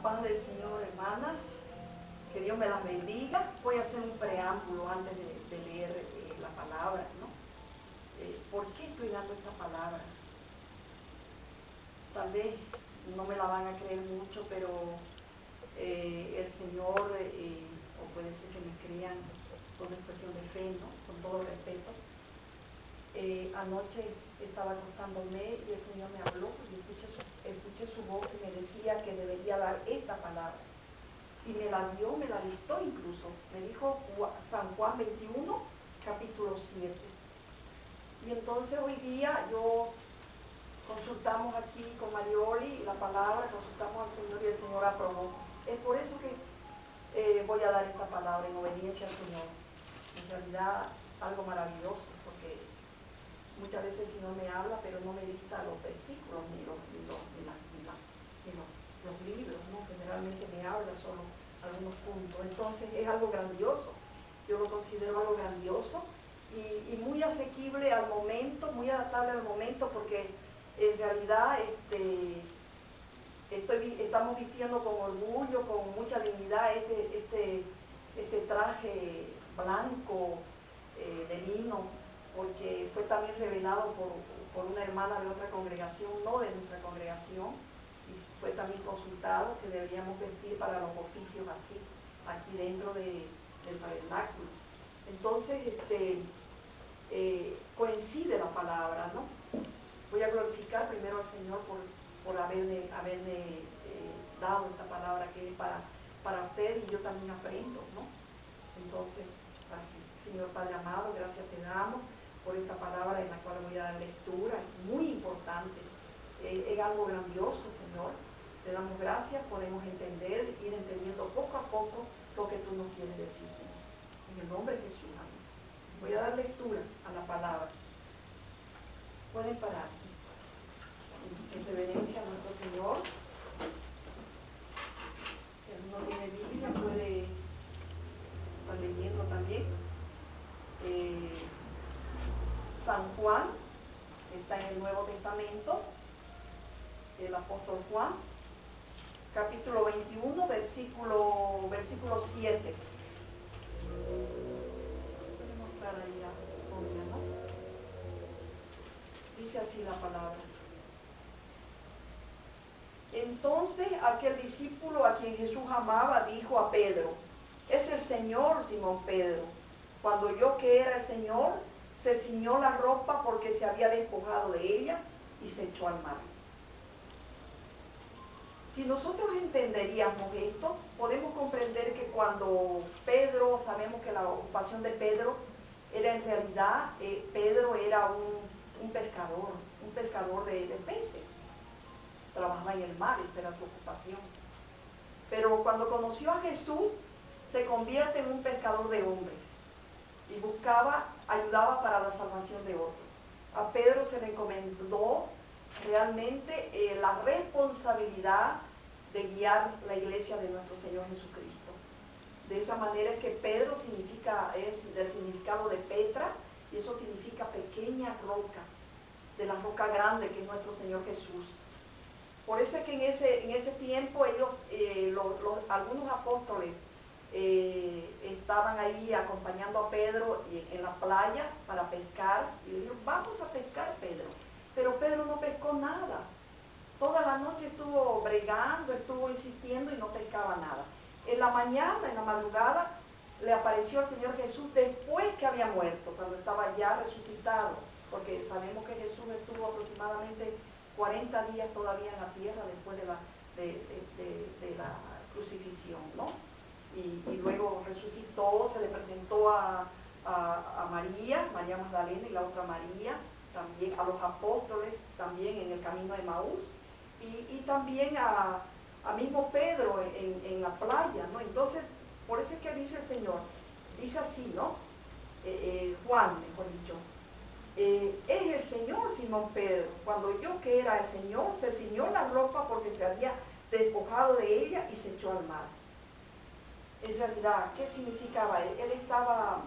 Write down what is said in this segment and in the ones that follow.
paz del Señor, hermanas, que Dios me las bendiga. Voy a hacer un preámbulo antes de leer la palabra, ¿no? ¿Por qué estoy dando esta palabra? Tal vez no me la van a creer mucho, pero el Señor, o puede ser que me crean con expresión de fe, ¿no? Con todo respeto. Anoche estaba acostándome y el Señor me habló y escuché su voz y me decía que debería dar esta palabra. Y me la dio, me la dictó incluso. Me dijo San Juan 21, capítulo 7. Y entonces hoy día consultamos aquí con Marioli la palabra, consultamos al Señor y el Señor aprobó. Es por eso que voy a dar esta palabra en obediencia al Señor. En realidad algo maravilloso, porque muchas veces el Señor me habla, pero no me dicta los versículos ni los libros, ¿no? Generalmente me habla solo algunos puntos. Entonces es algo grandioso. Yo lo considero algo grandioso y muy asequible al momento, muy adaptable al momento, porque en realidad estamos vistiendo con orgullo, con mucha dignidad este traje blanco de lino, porque fue también revelado por una hermana de otra congregación, no de nuestra congregación, y fue también consultado que deberíamos vestir para los oficios así, aquí dentro del tabernáculo. Entonces, coincide la palabra, ¿no? Voy a glorificar primero al Señor por haberme dado esta palabra que es para usted, y yo también aprendo, ¿no? Entonces, así, Señor Padre amado, gracias te damos por esta palabra en la cual voy a dar lectura. Es muy importante, es algo grandioso, Señor. Te damos gracias, podemos entender, ir entendiendo poco a poco lo que tú nos quieres decir, Señor. En el nombre de Jesús, amén. Voy a dar lectura a la palabra. Pueden pararse. En reverencia a nuestro Señor. Si alguno tiene Biblia, puede estar leyendo también. San Juan está en el Nuevo Testamento, el apóstol Juan, capítulo 21, versículo 7. Puede mostrar ahí a Sonia, ¿no? Dice así la palabra. Entonces aquel discípulo a quien Jesús amaba dijo a Pedro: es el Señor, Simón Pedro. Cuando oyó que era el Señor, se ciñó la ropa porque se había despojado de ella y se echó al mar. Si nosotros entenderíamos esto, podemos comprender que cuando Pedro, sabemos que la ocupación de Pedro era en realidad, Pedro era un pescador de peces. Trabajaba en el mar, esa era su ocupación. Pero cuando conoció a Jesús, se convierte en un pescador de hombres y ayudaba para la salvación de otros. A Pedro se le encomendó realmente la responsabilidad de guiar la iglesia de nuestro Señor Jesucristo. De esa manera es que Pedro es del significado de Petra, y eso significa pequeña roca, de la roca grande que es nuestro Señor Jesús. Por eso es que en ese tiempo algunos apóstoles estaban ahí acompañando a Pedro en la playa para pescar, y le dijeron: vamos a pescar, Pedro. Pero Pedro no pescó nada. Toda la noche estuvo bregando, estuvo insistiendo y no pescaba nada. En la mañana, en la madrugada, le apareció el Señor Jesús después que había muerto, cuando estaba ya resucitado, porque sabemos que Jesús estuvo aproximadamente 40 días todavía en la tierra después de la crucifixión, ¿no? Y luego resucitó, se le presentó a María Magdalena y la otra María, también a los apóstoles, también en el camino de Maús, y también a mismo Pedro en la playa, ¿no? Entonces, por eso es que dice el Señor, dice así, ¿no? Juan, mejor dicho, es el Señor, Simón Pedro. Cuando oyó que era el Señor, se ciñó la ropa porque se había despojado de ella y se echó al mar. En realidad, ¿qué significaba él? Él estaba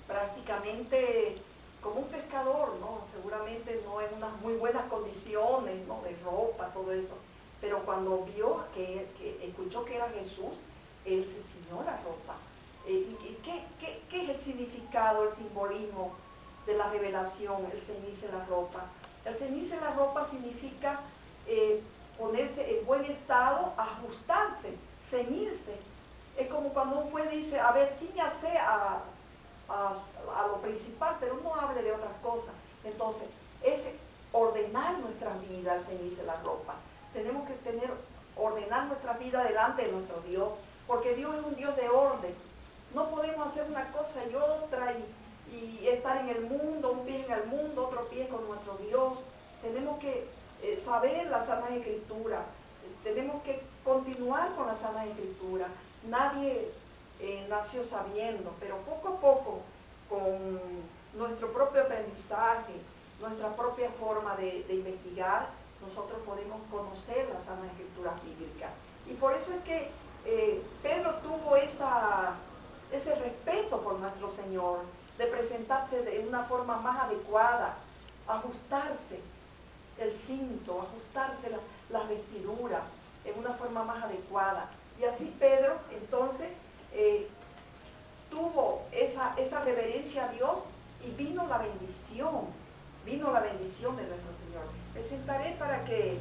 prácticamente como un pescador, ¿no? Seguramente no en unas muy buenas condiciones, ¿no? De ropa, todo eso. Pero cuando vio, que escuchó que era Jesús, él se ciñó la ropa. ¿Y qué es el significado, el simbolismo de la revelación, el ceñirse la ropa? El ceñirse la ropa significa ponerse en buen estado, ajustarse, ceñirse. Es como cuando un juez dice, a ver, ciñase a lo principal, pero no hable de otras cosas. Entonces, es ordenar nuestra vida al ceñirse la ropa. Tenemos que ordenar nuestra vida delante de nuestro Dios, porque Dios es un Dios de orden. No podemos hacer una cosa y otra y estar en el mundo, un pie en el mundo, otro pie con nuestro Dios. Tenemos que saber las Sagradas Escrituras, tenemos que continuar con las Sagradas Escrituras. Nadie nació sabiendo, pero poco a poco, con nuestro propio aprendizaje, nuestra propia forma de investigar, nosotros podemos conocer las Sagradas Escrituras bíblicas. Y por eso es que Pedro tuvo ese respeto por nuestro Señor, de presentarse de una forma más adecuada, ajustarse el cinto, ajustarse las vestiduras en una forma más adecuada. Y así Pedro entonces tuvo esa reverencia a Dios y vino la bendición de nuestro Señor. Me sentaré para que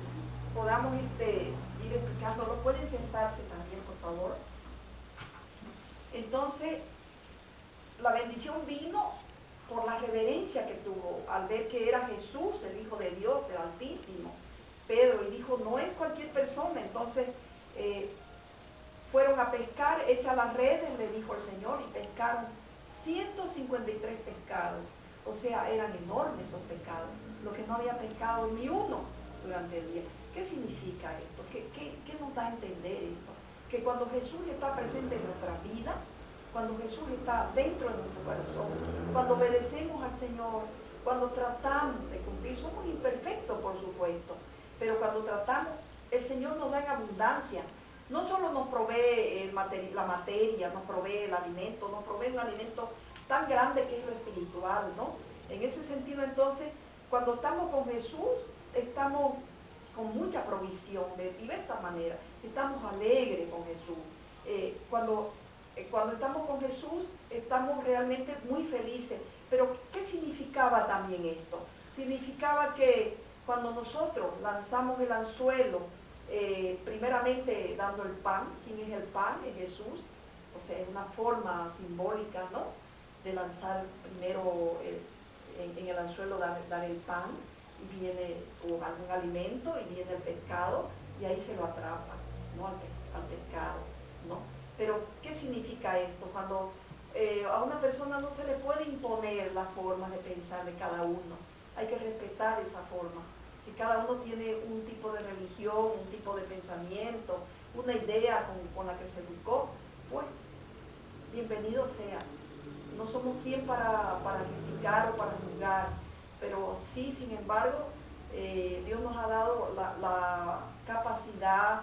podamos ir explicándolo. ¿Pueden sentarse también, por favor? Entonces, la bendición vino por la reverencia que tuvo al ver que era Jesús, el Hijo de Dios, el Altísimo. Pedro, y dijo, no es cualquier persona. Entonces, fueron a pescar, echa las redes, le dijo el Señor, y pescaron 153 pescados. O sea, eran enormes esos pescados, lo que no había pescado ni uno durante el día. ¿Qué significa esto? ¿Qué nos da a entender esto? Que cuando Jesús está presente en nuestra vida, cuando Jesús está dentro de nuestro corazón, cuando obedecemos al Señor, cuando tratamos de cumplir, somos imperfectos por supuesto, pero cuando tratamos, el Señor nos da en abundancia. No solo nos provee la materia, nos provee el alimento, nos provee un alimento tan grande que es lo espiritual, ¿no? En ese sentido, entonces, cuando estamos con Jesús, estamos con mucha provisión de diversas maneras. Estamos alegres con Jesús. Cuando estamos con Jesús, estamos realmente muy felices. Pero, ¿qué significaba también esto? Significaba que cuando nosotros lanzamos el anzuelo, primeramente dando el pan. ¿Quién es el pan? Es Jesús. O sea, es una forma simbólica, ¿no?, de lanzar primero en el anzuelo dar el pan, y viene algún alimento, y viene el pescado, y ahí se lo atrapa, ¿no?, al pescado, ¿no? Pero, ¿qué significa esto? Cuando a una persona no se le puede imponer la forma de pensar de cada uno, hay que respetar esa forma. Si cada uno tiene un tipo de religión, un tipo de pensamiento, una idea con la que se educó, pues bienvenido sea. No somos quien para criticar o para juzgar, pero sí, sin embargo, Dios nos ha dado la capacidad,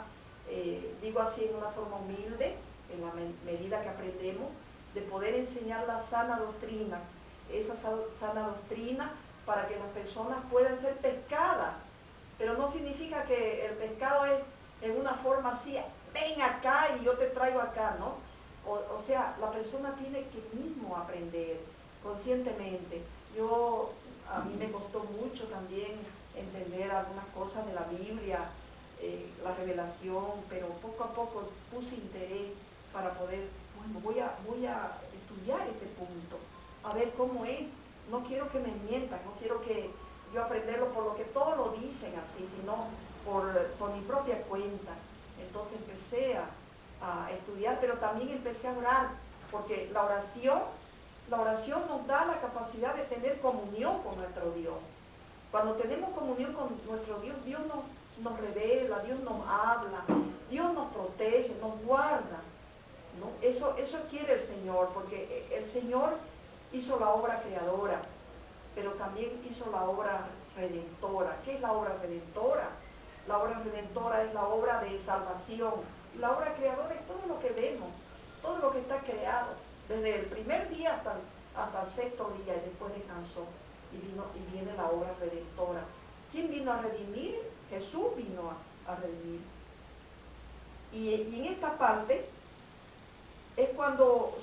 digo así en una forma humilde, en la medida que aprendemos, de poder enseñar la sana doctrina, esa sana doctrina, para que las personas puedan ser pescadas. Pero no significa que el pescado es en una forma así, ven acá y yo te traigo acá, ¿no? O sea, la persona tiene que mismo aprender conscientemente. A mí me costó mucho también entender algunas cosas de la Biblia, la revelación, pero poco a poco puse interés para poder, bueno, voy a estudiar este punto, a ver cómo es. No quiero que me mientan, no quiero que yo aprenderlo por lo que todos lo dicen así, sino por mi propia cuenta. Entonces empecé a estudiar, pero también empecé a orar, porque la oración nos da la capacidad de tener comunión con nuestro Dios. Cuando tenemos comunión con nuestro Dios, Dios nos revela, Dios nos habla, Dios nos protege, nos guarda, ¿no? Eso quiere el Señor, porque el Señor hizo la obra creadora, pero también hizo la obra redentora. ¿Qué es la obra redentora? La obra redentora es la obra de salvación. Y la obra creadora es todo lo que vemos, todo lo que está creado, desde el primer día hasta el sexto día, y después descansó. Y viene la obra redentora. ¿Quién vino a redimir? Jesús vino a redimir. Y en esta parte es cuando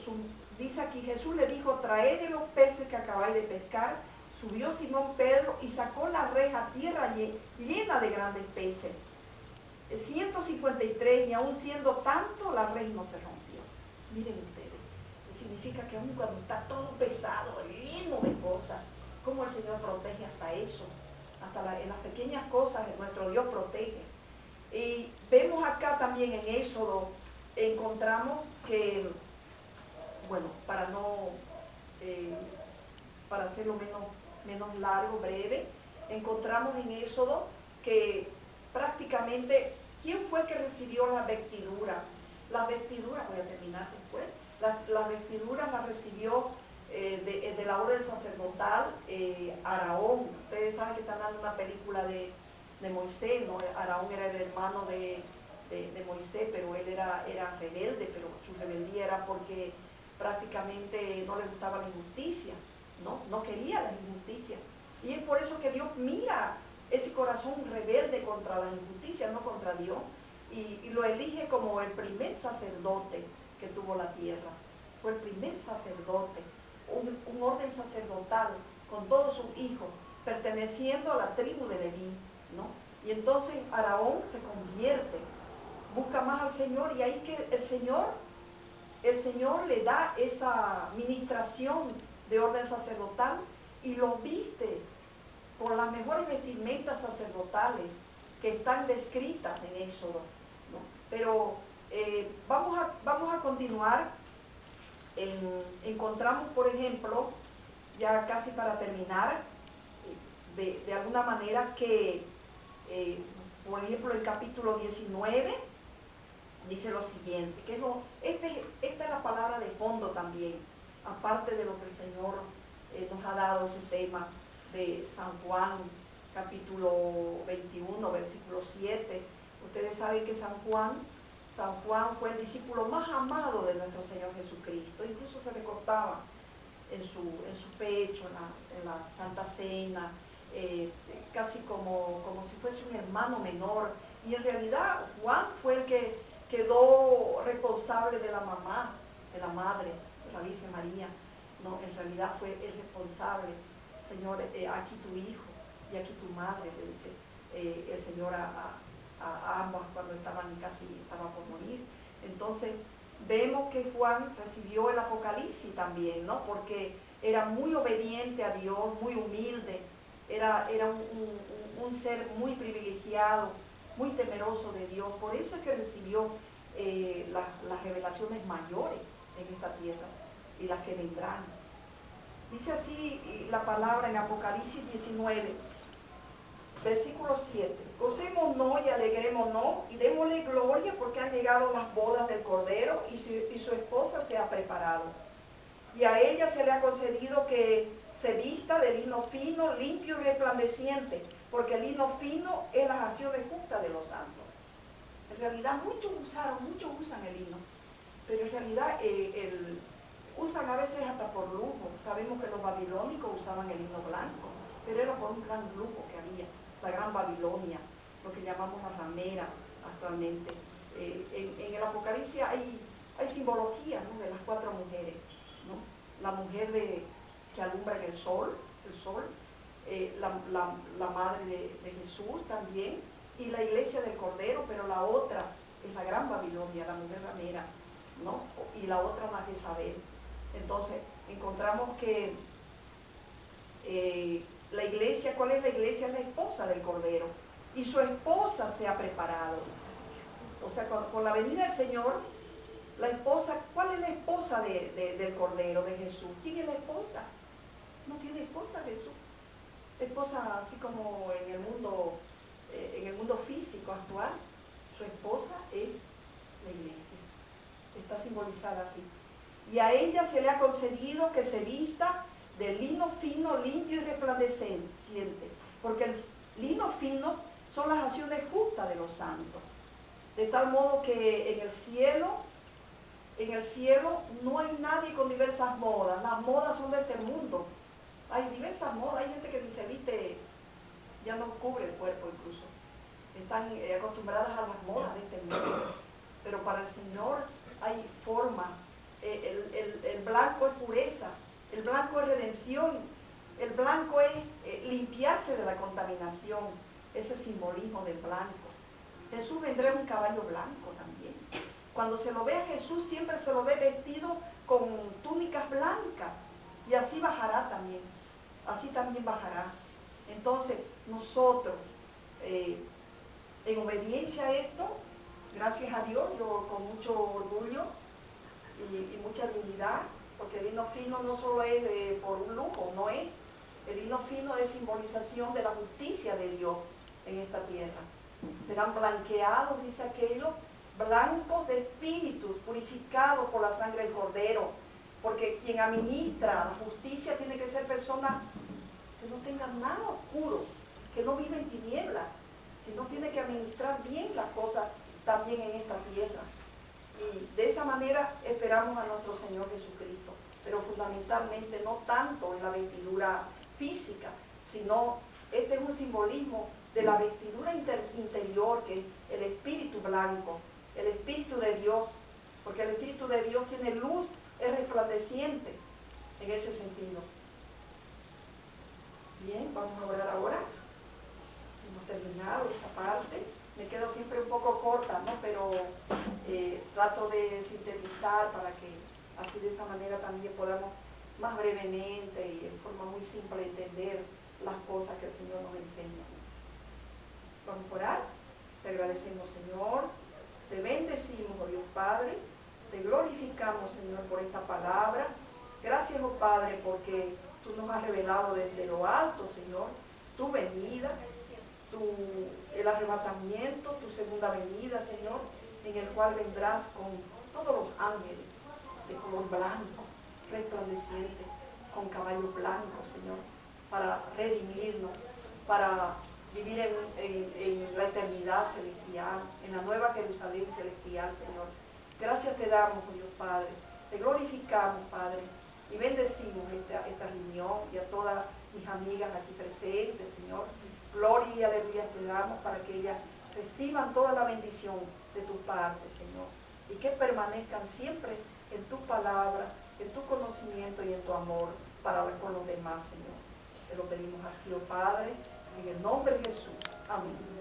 dice aquí, Jesús le dijo, traed los peces que acabáis de pescar. Subió Simón Pedro y sacó la red a tierra llena de grandes peces. 153, y aún siendo tanto, la red no se rompió. Miren ustedes, significa que aún cuando está todo pesado, lleno de cosas, cómo el Señor protege hasta eso, hasta en las pequeñas cosas nuestro Dios protege. Y vemos acá también en Éxodo, encontramos que, bueno, para hacerlo menos largo, breve, encontramos en Éxodo que prácticamente, ¿quién fue que recibió las vestiduras? Las vestiduras, voy a terminar después, las vestiduras las recibió de la orden sacerdotal Aarón. Ustedes saben que están dando una película de Moisés, ¿no? Aarón era el hermano de Moisés, pero él era rebelde, pero su rebeldía era porque prácticamente no le gustaba la injusticia, no quería la injusticia. Y es por eso que Dios mira ese corazón rebelde contra la injusticia, no contra Dios, y lo elige como el primer sacerdote que tuvo la tierra. Fue el primer sacerdote, un orden sacerdotal con todos sus hijos, perteneciendo a la tribu de Leví, ¿no? Y entonces Aarón se convierte, busca más al Señor, y ahí que el Señor le da esa ministración de orden sacerdotal y lo viste por las mejores vestimentas sacerdotales que están descritas en Éxodo, ¿no? Pero vamos a continuar. Encontramos, por ejemplo, ya casi para terminar, de alguna manera que, por ejemplo, el capítulo 19 dice lo siguiente, que esta es la palabra de fondo también, aparte de lo que el Señor nos ha dado ese tema de San Juan, capítulo 21, versículo 7. Ustedes saben que San Juan fue el discípulo más amado de nuestro Señor Jesucristo, incluso se le cortaba en su pecho, en la Santa Cena, casi como si fuese un hermano menor, y en realidad Juan fue el que quedó responsable de la madre, de la Virgen María, no, en realidad fue el responsable. Señor, aquí tu hijo y aquí tu madre, le dice el Señor a ambas cuando estaba por morir. Entonces vemos que Juan recibió el Apocalipsis también, ¿no? Porque era muy obediente a Dios, muy humilde, era un ser muy privilegiado, muy temeroso de Dios. Por eso es que recibió las revelaciones mayores en esta tierra y las que vendrán. Dice así la palabra en Apocalipsis 19, versículo 7. Gocémonos y alegrémonos y démosle gloria porque han llegado las bodas del Cordero y su esposa se ha preparado. Y a ella se le ha concedido que se vista de lino fino, limpio y resplandeciente, porque el lino fino es las acciones justas de los santos. En realidad muchos usan el lino, pero en realidad usan a veces hasta por lujo. Sabemos que los babilónicos usaban el lino blanco, pero era por un gran lujo que había, la Gran Babilonia, lo que llamamos la ramera actualmente. En el Apocalipsis hay simbología, ¿no?, de las 4 mujeres, ¿no? La mujer que alumbra en el sol, la madre de Jesús también, y la iglesia del Cordero, pero la otra es la Gran Babilonia, la mujer ramera, ¿no? Y la otra la Jezabel. Entonces encontramos que la iglesia, ¿cuál es la iglesia? Es la esposa del Cordero, y su esposa se ha preparado. O sea, con la venida del Señor, la esposa, ¿cuál es la esposa del Cordero, de Jesús? ¿Quién es la esposa? No tiene esposa Jesús. Esposa así como en el mundo físico actual, su esposa es la iglesia. Está simbolizada así. Y a ella se le ha concedido que se vista de lino fino, limpio y resplandeciente, porque el lino fino son las acciones justas de los santos. De tal modo que en el cielo no hay nadie con diversas modas. Las modas son de este mundo. Hay diversas modas, hay gente que ni se viste, ya no cubre el cuerpo incluso. Están acostumbradas a las modas de este mundo. pero para el Señor hay formas. El blanco es pureza, el blanco es redención, el blanco es limpiarse de la contaminación, ese simbolismo del blanco. Jesús vendrá en un caballo blanco también. Cuando se lo ve a Jesús siempre se lo ve vestido con túnicas blancas y así bajará también, así también bajará. Entonces nosotros, en obediencia a esto, gracias a Dios, yo con mucho orgullo y mucha dignidad, porque el lino fino no solo es por un lujo, no es. El lino fino es simbolización de la justicia de Dios en esta tierra. Serán blanqueados, dice aquello, blancos de espíritus, purificados por la sangre del Cordero, porque quien administra la justicia tiene que ser personas que no tengan nada oscuro, que no viven en tinieblas, sino tiene que administrar bien las cosas también en esta tierra. Y de esa manera esperamos a nuestro Señor Jesucristo, pero fundamentalmente no tanto en la vestidura física, sino este es un simbolismo de la vestidura interior, que es el espíritu blanco, el espíritu de Dios, porque el espíritu de Dios tiene luz, es resplandeciente en ese sentido. Bien, vamos a orar ahora. Hemos terminado esta parte. Me quedo siempre un poco corta, ¿no? Pero trato de sintetizar para que así de esa manera también podamos más brevemente y en forma muy simple entender las cosas que el Señor nos enseña. Vamos a orar. Te agradecemos, Señor. Te bendecimos, oh Dios Padre. Te glorificamos, Señor, por esta palabra. Gracias, oh Padre, porque tú nos has revelado desde lo alto, Señor, tu venida, el arrebatamiento, tu segunda venida, Señor, en el cual vendrás con todos los ángeles de color blanco, resplandeciente, con caballo blanco, Señor, para redimirnos, para vivir en la eternidad celestial, en la nueva Jerusalén celestial, Señor. Gracias te damos, oh Dios Padre, te glorificamos, Padre, y bendecimos esta reunión y a todas mis amigas aquí presentes, Señor. Gloria y aleluya te damos para que ellas reciban toda la bendición de tu parte, Señor, y que permanezcan siempre en tu palabra, en tu conocimiento y en tu amor para con los demás, Señor. Te lo pedimos así, oh Padre, en el nombre de Jesús. Amén.